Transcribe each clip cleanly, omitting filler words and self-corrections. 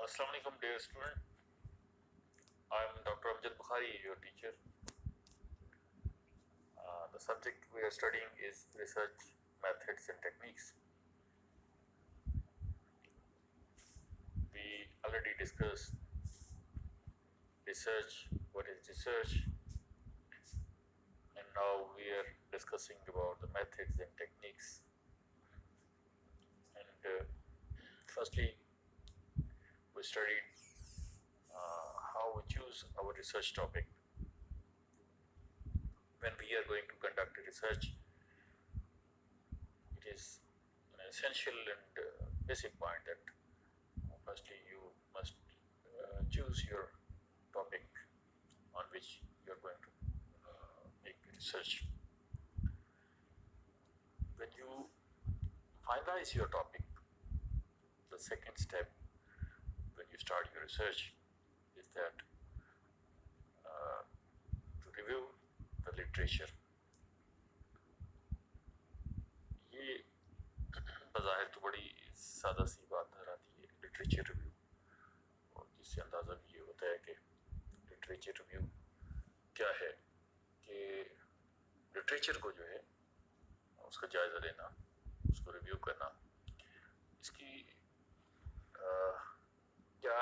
Assalamu alaikum, dear student. I'm Dr. Amjad Bukhari, your teacher. The subject we are studying is research methods and techniques. We already discussed research, what is research, and now we are discussing about the methods and techniques. And firstly, we studied how we choose our research topic. When we are going to conduct a research, it is an essential and basic point that firstly you must choose your topic on which you are going to make research. When you finalize your topic, the second step when you start your research is that to review the literature. ये बज़ाहिर तो बड़ी सादा सी बात नजर आती है, literature review, और जिससे अंदाज़ा भी ये होता है कि लिटरेचर रिव्यू क्या है कि लिटरेचर को जो है उसका जायज़ा लेना, उसको रिव्यू करना, इसकी क्या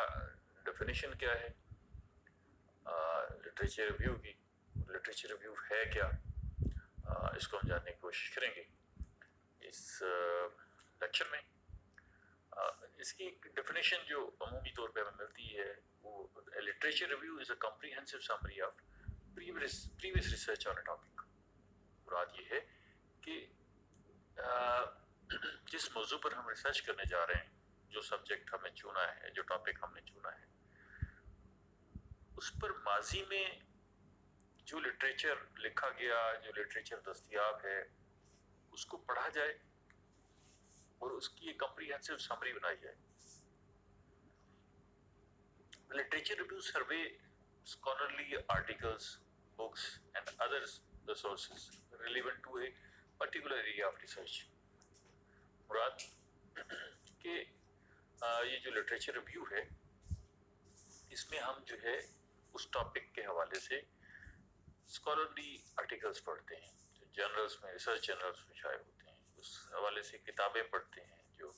डेफिनेशन क्या है लिटरेचर रिव्यू की, लिटरेचर रिव्यू है क्या, इसको हम जानने की कोशिश करेंगे इस लेक्चर में। इसकी डेफिनेशन जो अमूमी तौर पे हमें मिलती है वो literature review is a comprehensive summary of previous research on a topic. मुराद ये है कि जिस मौजू पर हम रिसर्च करने जा रहे हैं, जो सब्जेक्ट हमने चुना है, जो टॉपिक हमने चुना है, उस पर माजी में जो लिटरेचर लिखा गया, जो लिटरेचर दस्तयाब है, उसको पढ़ा जाए और उसकी एक कॉम्प्रिहेंसिव समरी बनाई जाए। Literature review survey scholarly articles, books and other sources relevant to a particular area of research। मुराद कि ये जो लिटरेचर रिव्यू है, इसमें हम जो है उस टॉपिक के हवाले से स्कॉलरली आर्टिकल्स पढ़ते हैं, जो जर्नल्स में, रिसर्च जर्नल्स में शाये होते हैं, उस हवाले से किताबें पढ़ते हैं जो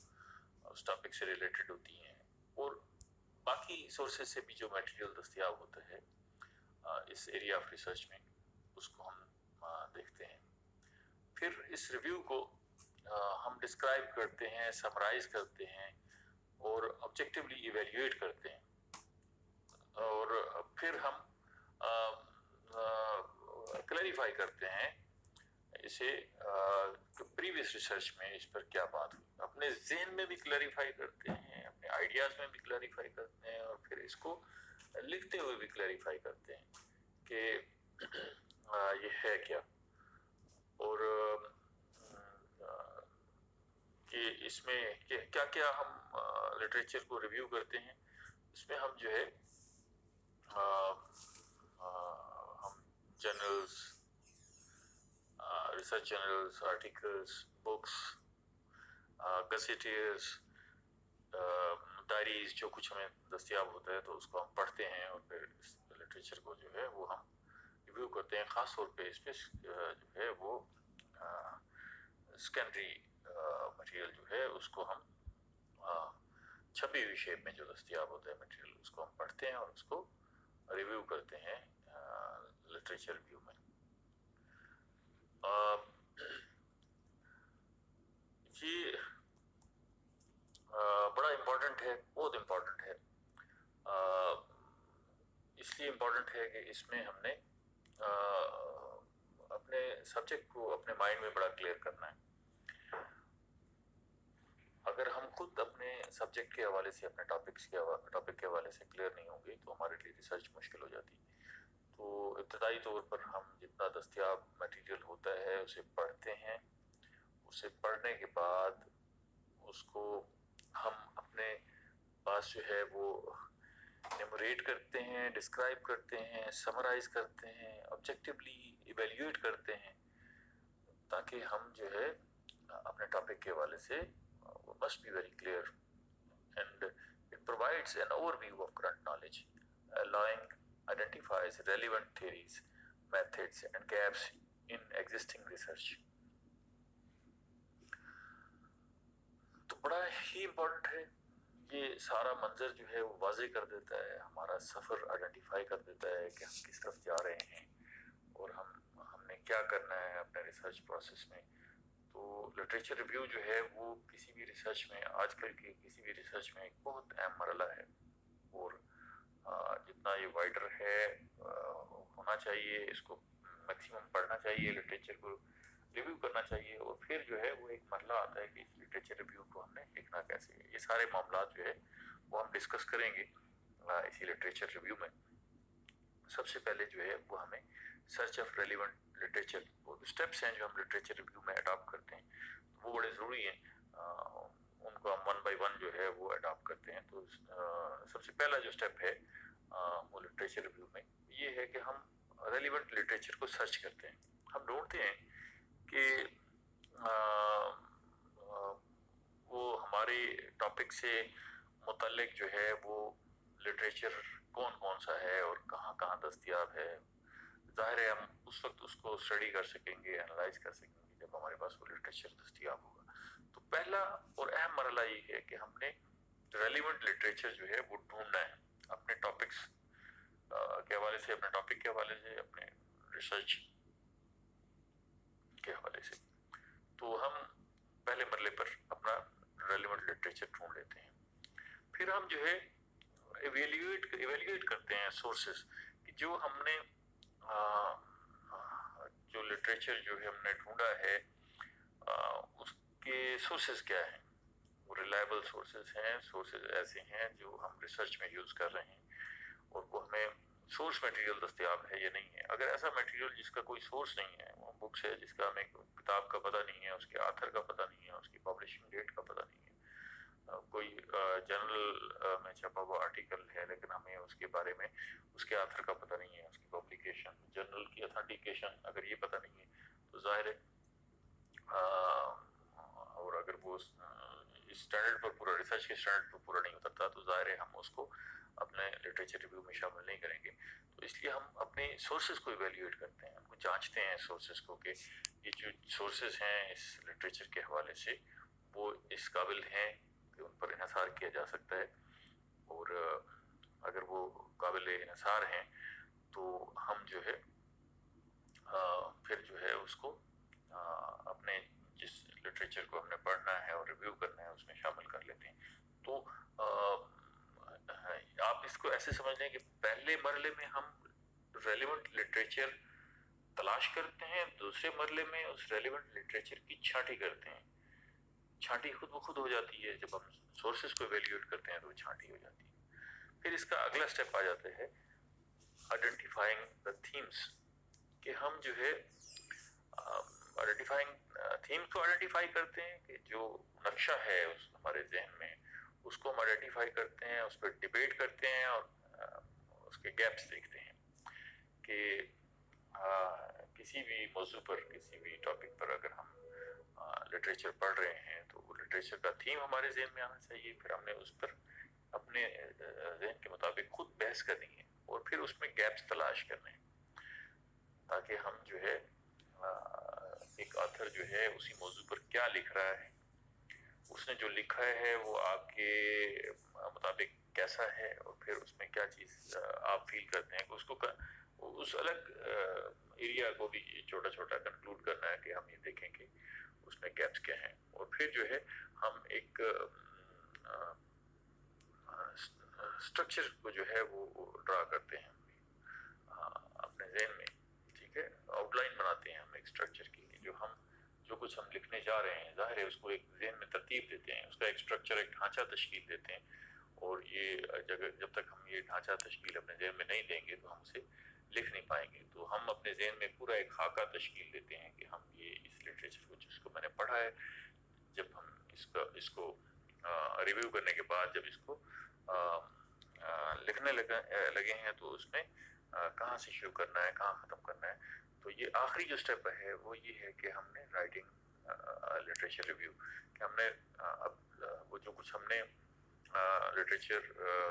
उस टॉपिक से रिलेटेड होती हैं, और बाकी सोर्सेज से भी जो मटेरियल दस्तयाब होता है इस एरिया ऑफ रिसर्च में, उसको हम देखते हैं। फिर इस रिव्यू को हम डिस्क्राइब करते हैं, समराइज करते हैं और ऑब्जेक्टिवली इवेल्युएट करते हैं, और फिर हम क्लैरिफाई करते हैं इसे प्रीवियस रिसर्च में इस पर क्या बात हुई, अपने जहन में भी क्लैरिफाई करते हैं, अपने आइडियाज़ में भी क्लैरिफाई करते हैं, और फिर इसको लिखते हुए भी क्लैरिफाई करते हैं कि ये है क्या, और कि इसमें क्या क्या हम लिटरेचर को रिव्यू करते हैं। इसमें हम जो है हम journals, research journals, articles, books, gazetteers, diaries, जो कुछ हमें दस्तयाब होता है तो उसको हम पढ़ते हैं, और फिर इस लिटरेचर को जो है वो हम रिव्यू करते हैं। ख़ास तौर पे इस पर जो है वो सेकेंडरी मटेरियल जो है उसको हम छपी हुई शेप में जो दस्तयाब होता है मटेरियल, उसको हम पढ़ते हैं और उसको रिव्यू करते हैं लिटरेचर रिव्यू में। ये बड़ा इम्पोर्टेंट है, बहुत इम्पोर्टेंट है। इसलिए इम्पोर्टेंट है कि इसमें हमने अपने सब्जेक्ट को अपने माइंड में बड़ा क्लियर करना है। अगर हम खुद अपने सब्जेक्ट के हवाले से, अपने टॉपिक के हवाले से क्लियर नहीं होंगे तो हमारे लिए रिसर्च मुश्किल हो जाती है। तो इब्तदाई तौर पर हम जितना दस्तयाब मटेरियल होता है उसे पढ़ते हैं, उसे पढ़ने के बाद उसको हम अपने पास जो है वो एनुमरेट करते हैं, डिस्क्राइब करते हैं, समराइज करते हैं, ऑब्जेक्टिवली इवेल्युएट करते हैं, ताकि हम जो है अपने टॉपिक के हवाले से must be very clear and it provides an overview of current knowledge, allowing identifies relevant theories, methods, and gaps in existing research. तो बड़ा ही इम्पोर्टेंट है, ये सारा मंजर जो है वो वाजे कर देता है, हमारा सफ़र आइडेंटिफाई कर देता है कि हम किस तरफ जा रहे हैं और हमने क्या करना है अपने रिसर्च प्रोसेस में। तो लिटरेचर रिव्यू जो है वो किसी भी रिसर्च में, आजकल की किसी भी रिसर्च में एक बहुत अहम मरला है, और जितना ये वाइडर है होना चाहिए, इसको मैक्सिमम पढ़ना चाहिए, लिटरेचर को रिव्यू करना चाहिए, और फिर जो है वो एक मरला आता है कि इस लिटरेचर रिव्यू को हमने लिखना कैसे है। ये सारे मामला जो है वो हम डिस्कस करेंगे इसी लिटरेचर रिव्यू में। सबसे पहले जो है वो हमें सर्च ऑफ रेलिवेंट लिटरेचर, वो स्टेप्स हैं जो हम लिटरेचर रिव्यू में अडॉप्ट करते हैं, वो बड़े ज़रूरी हैं, उनको हम वन बाय वन जो है वो अडॉप्ट करते हैं। तो सबसे पहला जो स्टेप है वो लिटरेचर रिव्यू में ये है कि हम रेलिवेंट लिटरेचर को सर्च करते हैं। हम ढूंढते हैं कि वो हमारे टॉपिक से मुतल्लिक जो है वो लिटरेचर कौन कौन सा है और कहाँ कहाँ दस्तयाब है। ज़ाहिर है हम उस वक्त उसको स्टडी कर सकेंगे, एनालाइज कर सकेंगे जब हमारे पास वो लिटरेचर दस्तयाब होगा। तो पहला और अहम मरला ये है कि हमने रेलिवेंट लिटरेचर जो है वो ढूंढना है अपने टॉपिक्स के हवाले से, अपने टॉपिक के हवाले से, अपने रिसर्च के हवाले से। तो हम पहले मरले पर अपना रेलिवेंट लिटरेचर ढूंढ लेते हैं। फिर हम जो है इवेल्युएट करते हैं सोर्सेस कि जो हमने जो लिटरेचर जो है हमने ढूंढा है उसके सोर्सेस क्या हैं। वो रिलायबल सोर्सेस हैं, सोर्सेस ऐसे हैं जो हम रिसर्च में यूज़ कर रहे हैं और वो हमें सोर्स मटेरियल दस्तयाब है या नहीं है। अगर ऐसा मटेरियल जिसका कोई सोर्स नहीं है, वो बुक्स है जिसका हमें किताब का पता नहीं है, उसके ऑथर का पता नहीं है, उसकी पब्लिशिंग डेट का पता नहीं है, कोई जर्नल में छपा हुआ आर्टिकल है लेकिन हमें उसके बारे में उसके ऑथर का पता नहीं है, उसकी पब्लिकेशन, जर्नल की ऑथेंटिकेशन अगर ये पता नहीं है तो ज़ाहिर है और अगर वो इस स्टैंडर्ड पर पूरा, रिसर्च के स्टैंडर्ड पर पूरा नहीं उतरता तो ज़ाहिर है हम उसको अपने लिटरेचर रिव्यू में शामिल नहीं करेंगे। तो इसलिए हम अपने सोर्सेज को इवेल्युएट करते हैं, उनको जांचते हैं सोर्सेज को कि ये जो सोर्सेज हैं इस लिटरेचर के हवाले से वो इस काबिल हैं कि उन पर इन्हिसार किया जा सकता है, और अगर वो काबिल इन्हिसार हैं तो हम जो है फिर जो है उसको अपने जिस लिटरेचर को हमने पढ़ना है और रिव्यू करना है उसमें शामिल कर लेते हैं। तो आप इसको ऐसे समझ लें कि पहले मरले में हम रेलिवेंट लिटरेचर तलाश करते हैं, दूसरे मरले में उस रेलिवेंट लिटरेचर की छांटी करते हैं। छांटी खुद ब खुद हो जाती है, जब हम सोर्सेज को इवेल्युएट करते हैं तो छांटी हो जाती है। फिर इसका अगला स्टेप आ जाता है आइडेंटिफाइंग द थीम्स, कि हम जो है आइडेंटिफाइंग थीम्स को आइडेंटिफाई करते हैं कि जो नक्शा है उस हमारे जहन में उसको हम आइडेंटिफाई करते हैं, उस पर डिबेट करते हैं और उसके गैप्स देखते हैं कि किसी भी मौजू पर, किसी भी टॉपिक पर अगर हम लिटरेचर पढ़ रहे हैं तो वो लिटरेचर का थीम हमारे जहन में आना चाहिए। फिर हमने उस पर अपने जहन के मुताबिक खुद बहस करनी है और फिर उसमें गैप्स तलाश करने हैं ताकि हम जो है एक ऑथर जो है उसी मौजू पर क्या लिख रहा है, उसने जो लिखा है वो आपके मुताबिक कैसा है, और फिर उसमें क्या चीज़ आप फील करते हैं कि उसको उस अलग एरिया को भी छोटा छोटा कंक्लूड करना है कि हम ये देखें कि उसमें गैप्स क्या हैं, और फिर जो है हम एक स्ट्रक्चर को जो है वो ड्रा करते हैं अपने ज़हन में, ठीक है, आउटलाइन बनाते हैं हम एक स्ट्रक्चर की, जो कुछ हम लिखने जा रहे हैं ज़ाहिर है उसको एक ज़हन में तरतीब देते हैं, उसका एक स्ट्रक्चर, एक ढांचा तश्कील देते हैं, और ये जब तक हम ये ढांचा तश्कील अपने ज़हन में नहीं देंगे तो हम उसे लिख नहीं पाएंगे। तो हम अपने ज़हन में पूरा एक खाका तश्कील देते हैं कि हम ये इस लिटरेचर को जिसको मैंने पढ़ा है, जब हम इसको रिव्यू करने के बाद जब इसको लिखने लगे हैं तो उसमें कहाँ से शुरू करना है, कहाँ ख़त्म करना है। तो ये आखिरी जो स्टेप है वो ये है कि हमने राइटिंग लिटरेचर रिव्यू, कि हमने अब वो जो कुछ हमने लिटरेचर,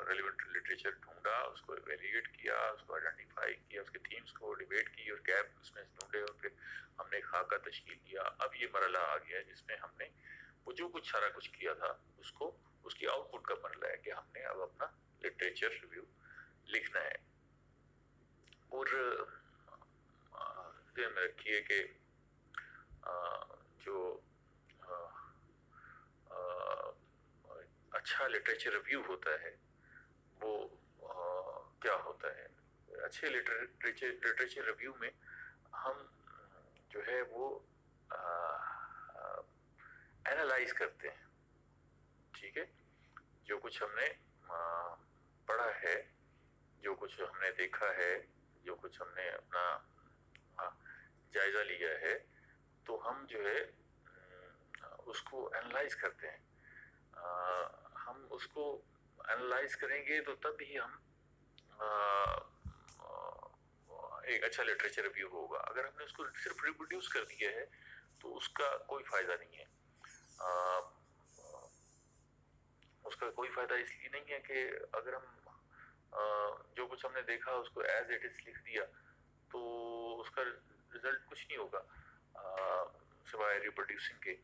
रेलिवेंट लिटरेचर ढूंढा, उसको एवेल्यूएट किया, उसको आइडेंटिफाई किया, उसके थीम्स को डिबेट की और गैप उसमें ढूंढे, और फिर हमने खाका तश्कील किया. अब ये मरला आ गया है जिसमें हमने वो जो कुछ सारा कुछ किया था उसको, उसकी आउटपुट का मरला है कि हमने अब अपना लिटरेचर रिव्यू लिखना है. और ध्यान में रखिए कि जो अच्छा लिटरेचर रिव्यू होता है वो क्या होता है. अच्छे लिटरेचर रिव्यू में हम जो है वो एनालाइज करते हैं. ठीक है, जो कुछ हमने पढ़ा है, जो कुछ हमने देखा है, जो कुछ हमने अपना जायजा लिया है, तो हम जो है उसको एनालाइज करते हैं. हम उसको एनालाइज करेंगे तो तब ही हम एक अच्छा लिटरेचर रिव्यू होगा. अगर हमने उसको सिर्फ रिप्रोड्यूस कर दिया है तो उसका कोई फायदा नहीं है. उसका कोई फायदा इसलिए नहीं है कि अगर हम जो कुछ हमने देखा उसको एज इट इज लिख दिया तो उसका रिजल्ट कुछ नहीं होगा सिवाय रिप्रोड्यूसिंग के.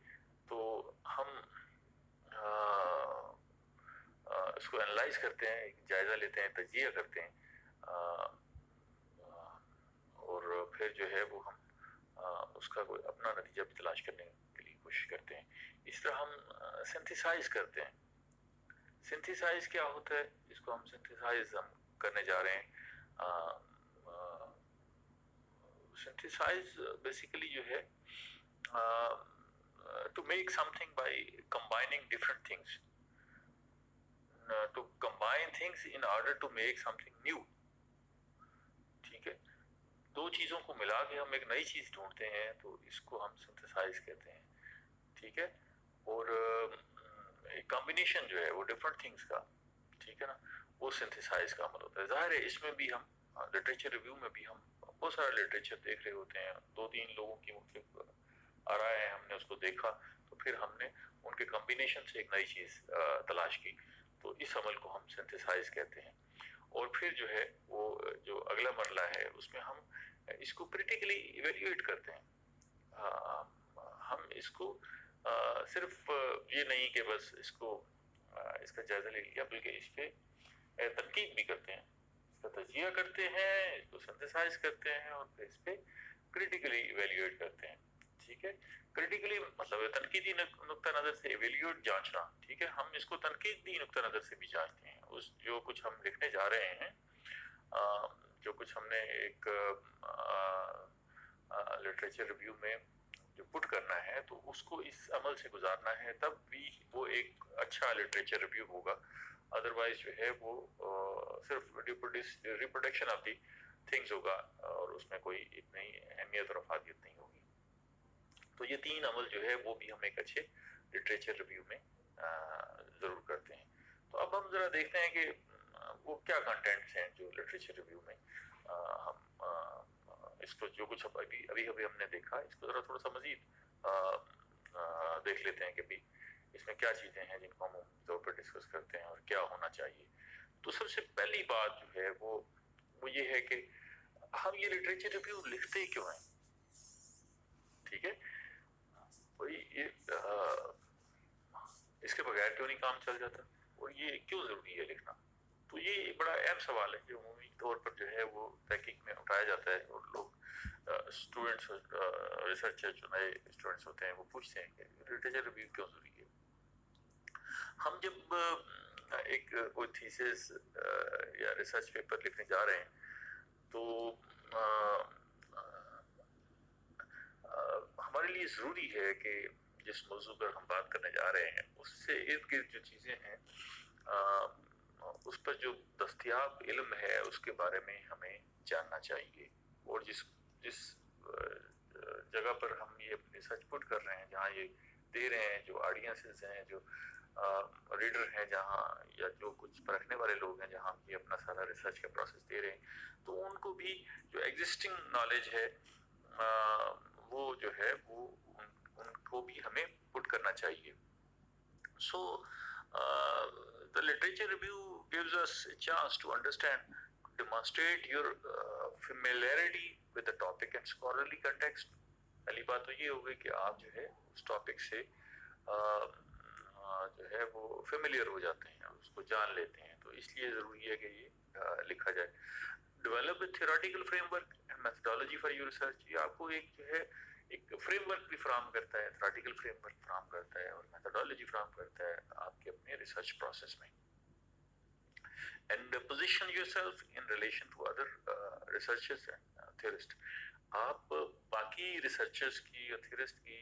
तो हम इसको एनालाइज करते हैं, जायजा लेते हैं, तजिया करते हैं, और फिर जो है वो हम उसका कोई अपना नतीजा भी तलाश करने के लिए कोशिश करते हैं. इस तरह हम सिंथेसाइज करते हैं. सिंथेसाइज क्या होता है, इसको हम सिंथेसाइज हम करने जा रहे हैं. सिंथेसाइज बेसिकली जो है to make something by combining different things, to combine things in order to make something new. ठीक है, दो चीजों को मिला के हम एक नई चीज ढूंढते हैं तो इसको हम सिंथेसाइज कहते हैं. ठीक है, और कॉम्बिनेशन जो है वो डिफरेंट थिंग्स का, ठीक है ना, वो सिंथेसाइज का अमल होता है. जाहिर है इसमें भी हम लिटरेचर रिव्यू में भी हम बहुत सारा लिटरेचर देख रहे होते हैं. दो तीन लोगों की मुख्तलिफ आराएं हैं, हमने उसको देखा तो फिर हमने उनके कॉम्बिनेशन से एक नई चीज तलाश की, तो इस अमल को हम सिंथेसाइज कहते हैं. और फिर जो है वो जो अगला मरला है उसमें हम इसको क्रिटिकली इवेल्युएट करते हैं. हम इसको सिर्फ ये नहीं कि बस इसको इसका जायजा ले लिया, बल्कि इस पे तनकीद भी करते हैं, इसका तजिया करते हैं, इसको सिंथेसाइज करते हैं और फिर इस पे क्रिटिकली इवेल्युएट करते हैं. ठीक है, क्रिटिकली मतलब तनकीदी नुक्ता नजर से इवेल्युएट जांचना. ठीक है, हम इसको तनकीदी नुक्ता नजर से भी जांचते हैं. उस जो कुछ हम लिखने जा रहे हैं, जो कुछ हमने एक लिटरेचर रिव्यू में जो पुट करना है तो उसको इस अमल से गुजारना है, तब भी वो एक अच्छा लिटरेचर रिव्यू होगा. अदरवाइज जो है वो सिर्फ रिप्रोडक्शन ऑफ दी थिंग्स होगा और उसमें कोई इतनी अहमियत और अफादियत नहीं होगी. तो ये तीन अमल जो है वो भी हम एक अच्छे लिटरेचर रिव्यू में जरूर करते हैं. तो अब हम जरा देखते हैं कि वो क्या कंटेंट्स हैं जो लिटरेचर रिव्यू में हम इसको जो कुछ अभी अभी अभी हमने देखा, इसको जरा थोड़ा सा मजीद देख लेते हैं कि भी इसमें क्या चीजें हैं जिनको हम तौर पर डिस्कस करते हैं और क्या होना चाहिए. तो सबसे पहली बात जो है वो ये है कि हम ये लिटरेचर रिव्यू लिखते ही क्यों हैं. ठीक है, भाई ये इसके बगैर क्यों नहीं काम चल जाता और ये क्यों जरूरी है लिखना. तो ये बड़ा अहम सवाल है जो अमूमी तौर पर जो है वो तहकीक में उठाया जाता है और लोग स्टूडेंट्स रिसर्चर जो नए स्टूडेंट्स होते हैं वो पूछते हैं कि लिटरेचर रिव्यू क्यों जरूरी है. हम जब एक कोई थीसिस या रिसर्च पेपर लिखने जा रहे हैं तो हमारे लिए जरूरी है कि जिस मौजू पर हम बात करने जा रहे हैं उससे इर्द गिर्द जो चीजें हैं उस पर जो दस्तयाब इल्म है उसके बारे में हमें जानना चाहिए. और जिस जिस जगह पर हम ये रिसर्च पुट कर रहे हैं, जहाँ ये दे रहे हैं, जो ऑडियंसेस हैं, जो रीडर हैं, जहाँ या जो कुछ परखने वाले लोग हैं, जहाँ ये अपना सारा रिसर्च का प्रोसेस दे रहे हैं, तो उनको भी जो एग्जिस्टिंग नॉलेज है वो जो है वो उनको भी हमें पुट करना चाहिए. सो The literature review gives us a chance to understand, demonstrate your familiarity with the topic and scholarly context. पहली बात तो ये होगी कि आप जो है उस टॉपिक से जो है वो फेमिलियर हो जाते हैं, उसको जान लेते हैं, तो इसलिए ज़रूरी है कि ये लिखा जाए. Develop a theoretical framework and methodology for your research. ये आपको एक जो है एक फ्रेमवर्क भी फ्राहम करता है, थियोरेटिकल फ्रेमवर्क फ्राहम करता है और मेथोडोलॉजी फ्राहम करता है आपके अपने रिसर्च प्रोसेस में. And position yourself in relation to other researchers and theorists. आप बाकी रिसर्चर्स की और थियरिस्ट की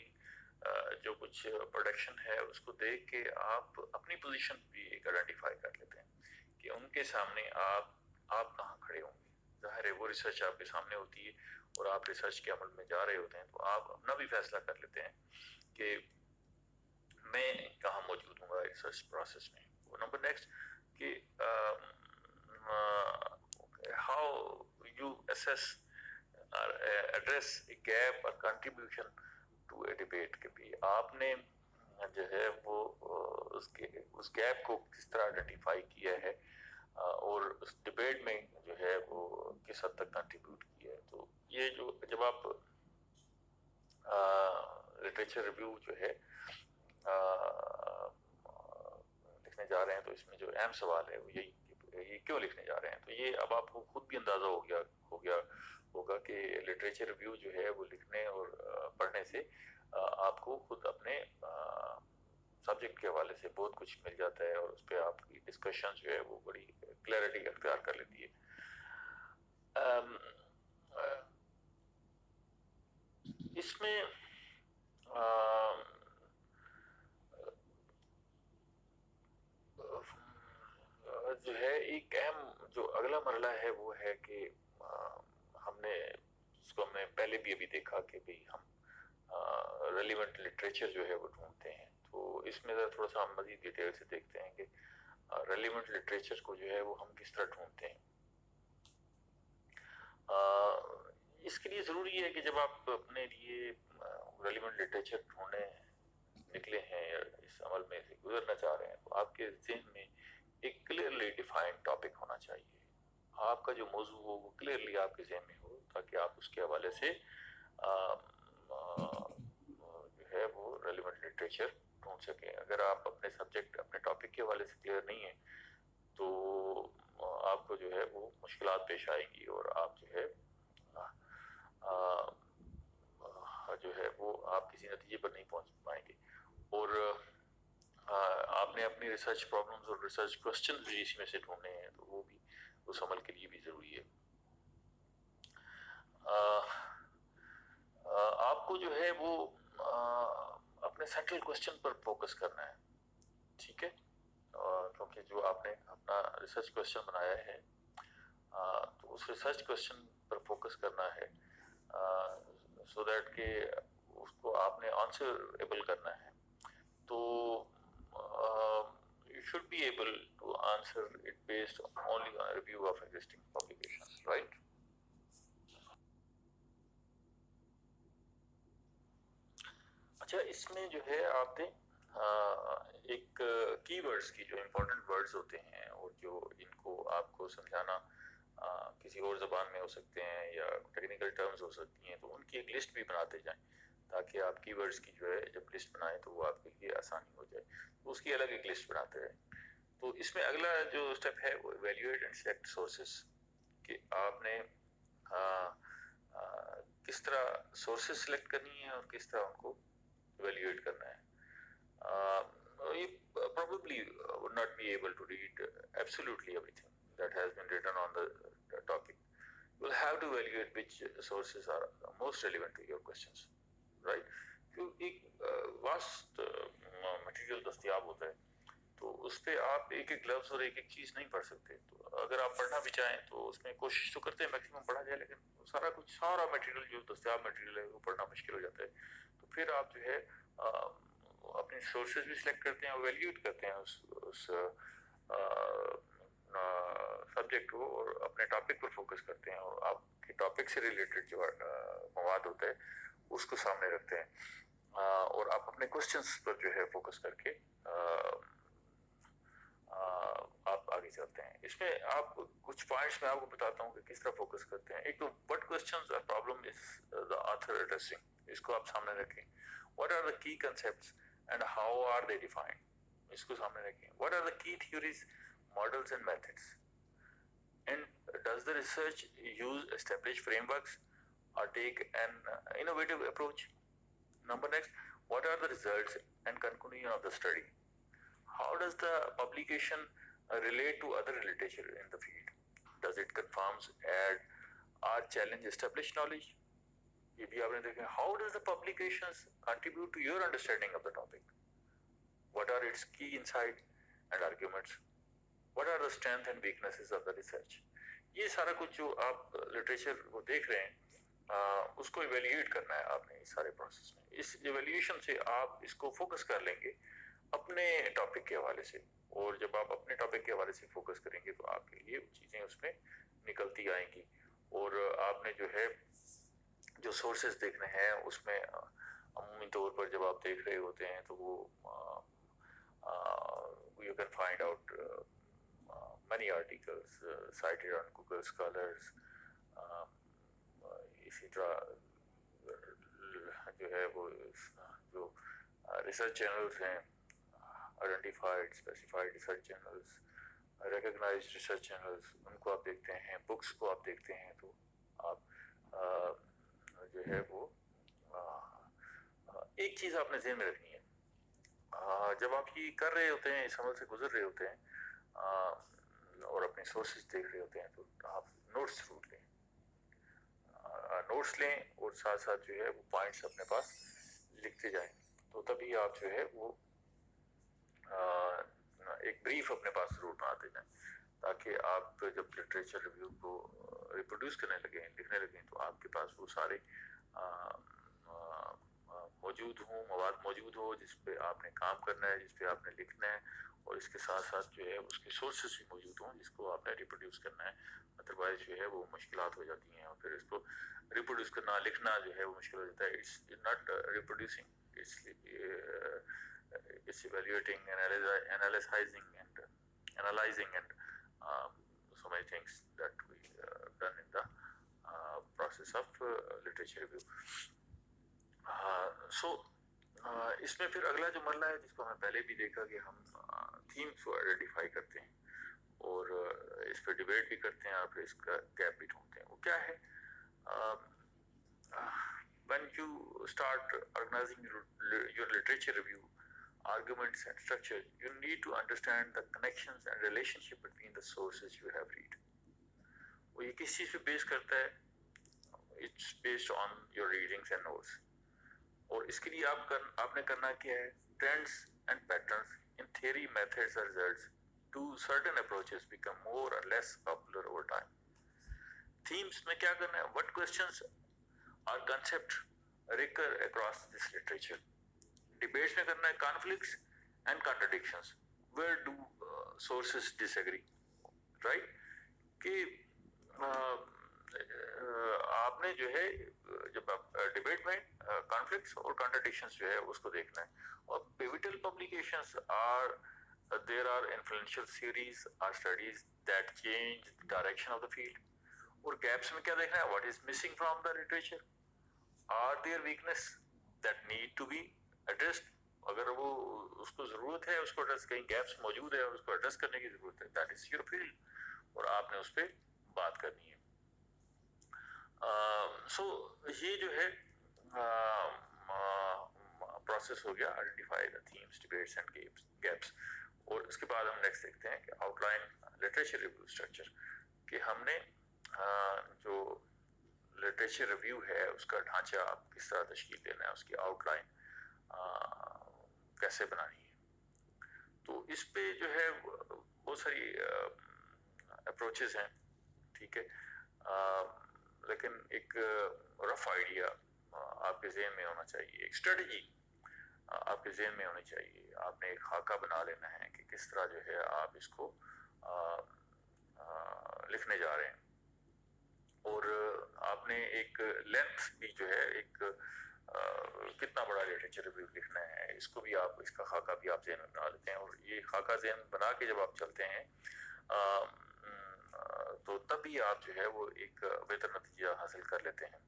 जो कुछ प्रोडक्शन है उसको देख के आप अपनी पोजीशन भी एक आइडेंटिफाई कर लेते हैं कि उनके सामने आप कहाँ खड़े होंगे. ज़ाहिर है वो रिसर्च आपके सामने होती है और आप रिसर्च के अमल में जा रहे होते हैं, तो आप अपना भी फैसला कर लेते हैं कि मैं कहाँ मौजूद हूँगा रिसर्च प्रोसेस में. नंबर नेक्स्ट कि how you assess or address a gap or contribution to a debate कि भी आपने जो है वो उस गैप को किस तरह आइडेंटिफाई किया है और उस डिबेट में जो है वो किस हद तक कंट्रीब्यूट किया है. तो ये जो जब आप लिटरेचर रिव्यू जो है लिखने जा रहे हैं तो इसमें जो अहम सवाल है वो यही ये क्यों लिखने जा रहे हैं. तो ये अब आपको खुद भी अंदाजा हो गया होगा कि लिटरेचर रिव्यू जो है वो लिखने और पढ़ने से आपको खुद अपने सब्जेक्ट के हवाले से बहुत कुछ मिल जाता है और उस पर आपकी डिस्कशन जो है वो बड़ी क्लैरिटी अख्तियार कर लेती है. इसमें जो है एक अहम जो अगला मरला है वो है कि हमने पहले भी अभी देखा कि भाई हम रेलिवेंट लिटरेचर जो है वो ढूंढते हैं. तो इसमें थोड़ा सा हम मज़ीद डिटेल से देखते हैं कि रेलिवेंट लिटरेचर को जो है वो हम किस तरह ढूंढते हैं. इसके लिए ज़रूरी है कि जब आप अपने लिए रेलिवेंट लिटरेचर ढूंढने निकले हैं या इस अमल में से गुजरना चाह रहे हैं तो आपके ज़हन में एक क्लियरली डिफाइंड टॉपिक होना चाहिए. आपका जो मौजू हो वो क्लियरली आपके ज़हन में हो ताकि आप उसके हवाले से जो है वो रेलिवेंट लिटरेचर ढूंढ सकें. अगर आप अपने सब्जेक्ट अपने टॉपिक के हवाले से क्लियर नहीं है तो आपको जो है वो मुश्किलात पेश आएंगी और आप जो है जो है वो आप किसी नतीजे पर नहीं पहुंच पाएंगे. और आपने अपनी रिसर्च प्रॉब्लम्स और रिसर्च क्वेश्चंस भी इसी में से ढूंढने हैं तो वो भी उस अमल के लिए भी ज़रूरी है. आपको जो है वो अपने सेंट्रल क्वेश्चन पर फोकस करना है. ठीक है, क्योंकि जो आपने अपना रिसर्च क्वेश्चन बनाया है तो उस रिसर्च क्वेश्चन पर फोकस करना है सो दैट कि उसको आपने आंसरेबल करना है. तो you should be able to answer it based only on a review of existing publications, right? अच्छा, इसमें जो है आपने एक कीवर्ड्स की जो इम्पोर्टेंट वर्ड्स होते हैं और जो इनको आपको समझाना किसी और ज़बान में हो सकते हैं या टेक्निकल टर्म्स हो सकती हैं, तो उनकी एक लिस्ट भी बनाते जाएं ताकि आप कीवर्ड्स की जो है जब लिस्ट बनाएं तो वो आपके लिए आसानी हो जाए. तो उसकी अलग एक लिस्ट बनाते रहें. तो इसमें अगला जो स्टेप है वो इवैल्यूएट एंड सिलेक्ट सोर्सेस कि आपने किस तरह सोर्सेस सिलेक्ट करनी है और किस तरह उनको इवैल्यूएट करना है. You probably would not be able to read absolutely everything that has been written on the topic. You will have to evaluate which sources are most relevant to your questions, right? एक vast material दस्तयाब होता है तो उस पर आप एक एक लफ्ज़ और एक एक चीज़ नहीं पढ़ सकते. तो अगर आप पढ़ना भी चाहें तो उसमें कोशिश तो करते हैं मैक्सिमम पढ़ा जाए, लेकिन सारा मटेरियल जो दस्तयाब मटेरियल है वो पढ़ना मुश्किल हो जाता है. तो फिर आप जो है अपने सोर्सेज भी सिलेक्ट करते हैं, वैल्यूट करते हैं उस सब्जेक्ट को और अपने टॉपिक पर फोकस करते हैं और आपके टॉपिक से रिलेटेड जो मवाद होता है उसको सामने रखते हैं और आप अपने क्वेश्चंस पर जो है फोकस करके चलते हैं. इसमें आप कुछ पॉइंट्स मैं आपको बताता हूँ कि किस तरह फोकस करते हैं. एक तो व्हाट क्वेश्चंस और problem is the author addressing, इसको आप सामने रखें. What are the key concepts and how are they defined, इसको सामने रखें. What are the key theories, models and methods, and does the research use established frameworks or take an innovative approach? Number next, what are the results and conclusion of the study? How does the publication relate to other literature in the field? Does it confirms, add or challenge established knowledge? ये भी आपने देखा. How does the publications contribute to your understanding of the topic? What are its key insight and arguments? What are the strengths and weaknesses of the research? ये सारा कुछ जो आप literature को देख रहे हैं उसको इवेल्युएट करना है आपने इस सारे प्रोसेस में. इस इवेल्युएशन से आप इसको फोकस कर लेंगे अपने टॉपिक के हवाले से, और जब आप अपने टॉपिक के हवाले से फोकस करेंगे तो आपके लिए चीज़ें उसमें निकलती आएंगी. और आपने जो है जो सोर्सेज देखने हैं उसमें अमूमी तौर पर जब आप देख रहे होते हैं तो वो you can find out many articles cited on Google Scholars. इसी तरह जो है वो जो रिसर्च चैनल्स हैं, identified specified research channels, recognised research channels, उनको आप देखते हैं. बुक्स को आप देखते हैं तो आप जो है वो एक चीज़ आपने ज़हन में रखनी है. जब आप ये कर रहे होते हैं, इस अमल से गुजर रहे होते हैं और अपने सोर्सेज देख रहे होते हैं तो आप नोट्स जरूर लें. नोट्स लें और साथ साथ जो है वो पॉइंट्स अपने पास लिखते जाएं, तो तभी आप जो है वो एक ब्रीफ अपने पास जरूर बनाते जाएं, ताकि आप जब लिटरेचर रिव्यू को रिप्रोड्यूस करने लगे, लिखने लगे, तो आपके पास वो सारे मौजूद हो, मवाद मौजूद हो जिस पे आपने काम करना है, जिस पे आपने लिखना है, और इसके साथ साथ जो है उसके सोर्सेस भी मौजूद हों जिसको आपने रिप्रोड्यूस करना है. अदरवाइज जो है वो मुश्किलात हो जाती हैं और फिर इसको रिप्रोड्यूस करना, लिखना जो है वो मुश्किल हो जाता है. It's not reproducing, it's evaluating, analyzing and analyzing and so many things that we done in the process of literature review. इसमें फिर अगला जो मरला है जिसको हमें पहले भी देखा कि हम थीम्स को आइडेंटिफाई करते हैं और इस पर डिबेट भी करते हैं और फिर इसका गैप भी ढूंढते हैं. वो क्या है? When you start organizing your literature review, arguments and structure, you need to understand the connections and relationship between the sources you have read. वो ये किस चीज़ पे बेस करता है? It's based on your readings and notes. और इसके लिए आपने करना क्या है? Trends and patterns in theory, methods or results to certain approaches become more or less popular over time. Themes में क्या करना है? What questions or concept recur across this literature? Debates में करना है conflicts and contradictions. Where do sources disagree? Right? कि आपने जो है जब आप डिबेट में कॉन्फ्लिक्ट्स और कॉन्ट्रडिक्शंस जो है उसको देखना है. और pivotal publications are there are influential series or studies that change the direction of the field. और गैप्स में क्या देखना है? What is missing from the literature? Are there weakness that need to be addressed? अगर वो उसको जरूरत है, उसको एड्रेस, कहीं गैप्स मौजूद है और उसको एड्रेस करने की जरूरत है, दैट इज योर फील्ड और आपने उस पर बात करनी है. सो ये जो है प्रोसेस हो गया, identify the themes, debates and gaps. और उसके बाद हम नेक्स्ट देखते हैं कि आउटलाइन लिटरेचर रिव्यू स्ट्रक्चर, कि हमने जो लिटरेचर रिव्यू है उसका ढांचा आप किस तरह तश्कील देना है, उसकी आउटलाइन कैसे बनानी है. तो इस पे जो है बहुत सारी अप्रोचेस हैं, ठीक है, लेकिन एक रफ आइडिया आपके ज़हन में होना चाहिए, एक स्ट्रेटजी आपके ज़हन में होनी चाहिए. आपने एक खाका बना लेना है कि किस तरह जो है आप इसको लिखने जा रहे हैं. और आपने एक लेंथ भी जो है, एक कितना बड़ा लिटरेचर रिव्यू लिखना है, इसको भी आप, इसका खाका भी आप ज़हन में बना लेते हैं. और ये खाका ज़हन बना के जब आप चलते हैं تو تبھی آپ جو ہے وہ ایک بہتر نتیجہ حاصل کر لیتے ہیں.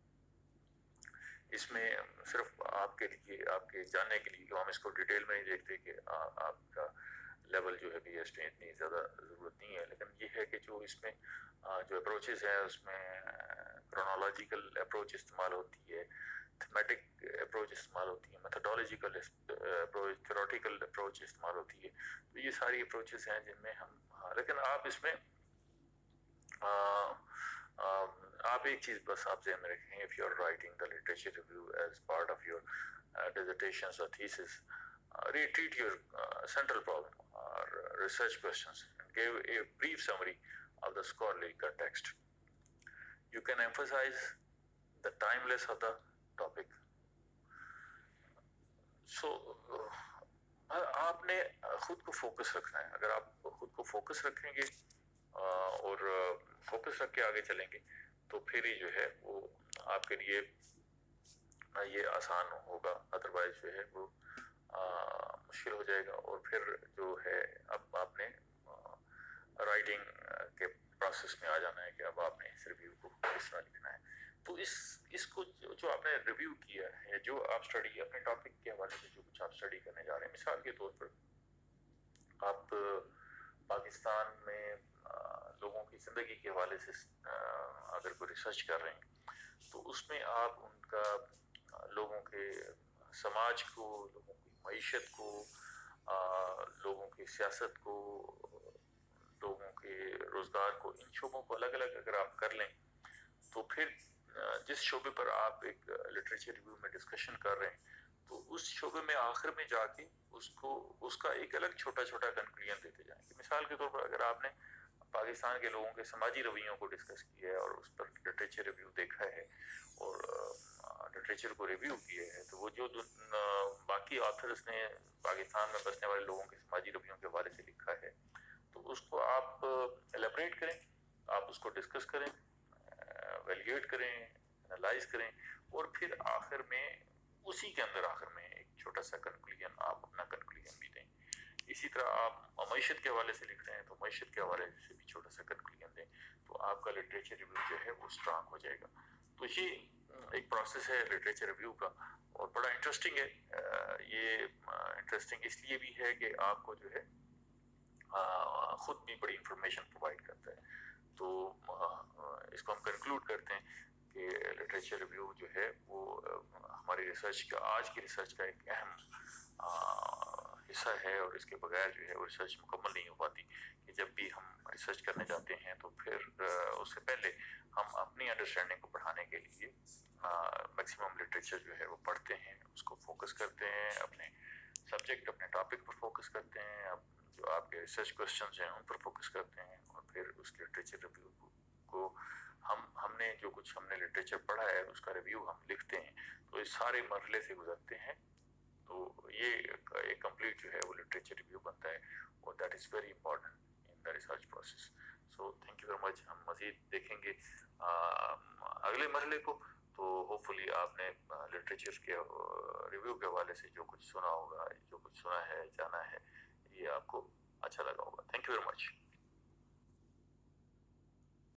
اس میں صرف آپ کے لیے، آپ کے جاننے کے لیے، ہم اس کو ڈیٹیل میں نہیں دیکھتے کہ آپ کا لیول جو ہے بی ایس میں اتنی زیادہ ضرورت نہیں ہے، لیکن یہ ہے کہ جو اس میں جو اپروچز ہیں اس میں کرونالوجیکل اپروچ استعمال ہوتی ہے، تھمیٹک اپروچ استعمال ہوتی ہے، میتھڈولوجیکل اپروچ، تھیوریٹیکل اپروچ استعمال ہوتی ہے. تو یہ ساری اپروچز ہیں جن میں ہم لیکن آپ اس میں آپ ایک چیز بس آپ ذہن میں رکھیں، if you are writing the literature review as part of your dissertations or thesis, retreat your central problem or research questions and give a brief summary of the scholarly context. You can emphasize the timeless of the topic. So آپ نے خود کو focus رکھنا ہے. اگر آپ خود کو فوکس رکھیں گے اور فوکس رکھ کے آگے چلیں گے تو پھر ہی جو ہے وہ آپ کے لیے یہ آسان ہوگا، ادروائز جو ہے وہ مشکل ہو جائے گا. اور پھر جو ہے اب آپ نے رائٹنگ کے پروسیس میں آ جانا ہے کہ اب آپ نے اس ریویو کو کس طرح لکھنا ہے. تو اس کو جو آپ نے ریویو کیا ہے، جو آپ اسٹڈی اپنے ٹاپک کے حوالے سے جو کچھ آپ اسٹڈی کرنے جا رہے ہیں، مثال کے طور پر آپ پاکستان میں لوگوں کی زندگی کے حوالے سے اگر کوئی ریسرچ کر رہے ہیں تو اس میں آپ ان کا لوگوں کے سماج کو، لوگوں کی معیشت کو، لوگوں کی سیاست کو، لوگوں کے روزگار کو، ان شعبوں کو الگ الگ اگر آپ کر لیں تو پھر جس شعبے پر آپ ایک لٹریچر ریویو میں ڈسکشن کر رہے ہیں تو اس شعبے میں آخر میں جا کے اس کا ایک الگ چھوٹا چھوٹا کنکلوژن دیتے جائیں گے. مثال کے طور پر اگر آپ نے پاکستان کے لوگوں کے سماجی رویوں کو ڈسکس کیا ہے اور اس پر لٹریچر ریویو دیکھا ہے اور لٹریچر کو ریویو کیا ہے، تو وہ جو باقی آتھرز نے پاکستان میں بسنے والے لوگوں کے سماجی رویوں کے حوالے سے لکھا ہے تو اس کو آپ ایلیبریٹ کریں، آپ اس کو ڈسکس کریں، ویلیویٹ کریں، انالائز کریں، اور پھر آخر میں اسی کے اندر آخر میں ایک چھوٹا سا کنکلوژن، آپ اپنا کنکلوژن بھی دیں. اسی طرح آپ معیشت کے حوالے سے لکھ رہے ہیں تو معیشت کے حوالے سے بھی چھوٹا سا کنکلوژن دیں، تو آپ کا لٹریچر ریویو جو ہے وہ اسٹرانگ ہو جائے گا. تو یہ ایک پروسیس ہے لٹریچر ریویو کا اور بڑا انٹرسٹنگ ہے. یہ انٹرسٹنگ اس لیے بھی ہے کہ آپ کو جو ہے خود بھی بڑی انفارمیشن پرووائڈ کرتا ہے. تو اس کو ہم کنکلوڈ کرتے ہیں کہ لٹریچر ریویو جو ہے وہ ہماری ریسرچ کا، آج کی ریسرچ کا ایک اہم حصہ ہے، اور اس کے بغیر جو ہے وہ ریسرچ مکمل نہیں ہو پاتی. کہ جب بھی ہم ریسرچ کرنے جاتے ہیں تو پھر اس سے پہلے ہم اپنی انڈرسٹینڈنگ کو بڑھانے کے لیے میکسیمم لٹریچر جو ہے وہ پڑھتے ہیں، اس کو فوکس کرتے ہیں، اپنے سبجیکٹ، اپنے ٹاپک پر فوکس کرتے ہیں، جو آپ کے ریسرچ کوسچنز ہیں ان پر فوکس کرتے ہیں، اور پھر اس لٹریچر ریویو کو ہم نے جو کچھ ہم نے لٹریچر پڑھا ہے اس کا ریویو ہم لکھتے ہیں. تو اس سارے مرحلے سے گزرتے ہیں تو یہ ایک کمپلیٹ جو ہے وہ لٹریچر ریویو بنتا ہے، اور that is very important in the research process. So thank you very much. ہم مزید دیکھیں گے اگلے مرحلے کو. تو ہوپ فلی آپ نے لٹریچر کے ریویو کے حوالے سے جو کچھ سنا ہوگا، جو کچھ سنا ہے، جانا ہے، یہ آپ کو اچھا لگا ہوگا. Thank you very much.